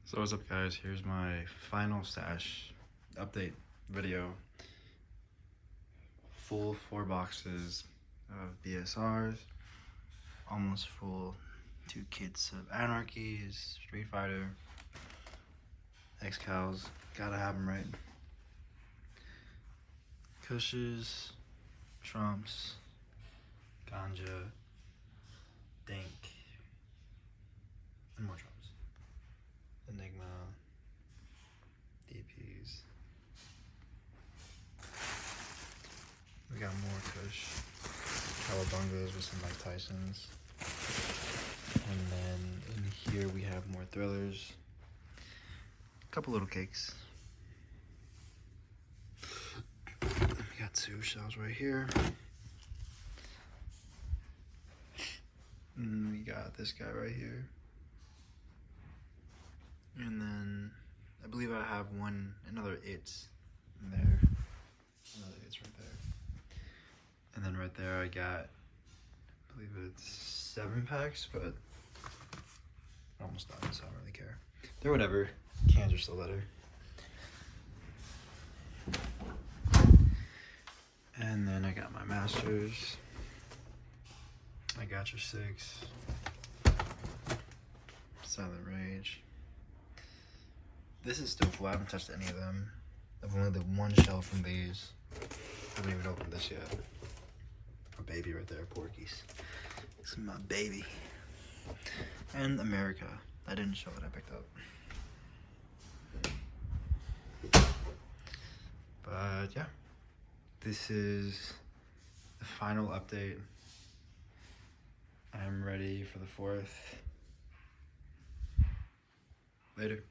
So what's up, guys? Here's my final stash update video. Full 4 boxes of BSRs, almost full 2 kits of Anarchies, Street Fighter, X-Cows, gotta have them right. Kushes, Trumps, Ganja, Dink, and more Trumps. Enigma, DPs. We got more Kush, Cowabungas with some Mike Tysons. And then in here we have more Thrillers, a couple little cakes. We got 2 shells right here. And we got this guy right here. And then I believe I have another It's in there. Another It's right there. And then right there I got, I believe it's 7 packs, but almost done, so I don't really care. They're whatever. Cans are still better. And then I got my Masters. I got your 6. Silent Rage. This is still full. I haven't touched any of them. I've only the 1 shell from these. I haven't even opened this yet. A baby right there, Porkies. This is my baby. And America. I didn't show that I picked up. But yeah, this is the final update. I'm ready for the 4th. Later.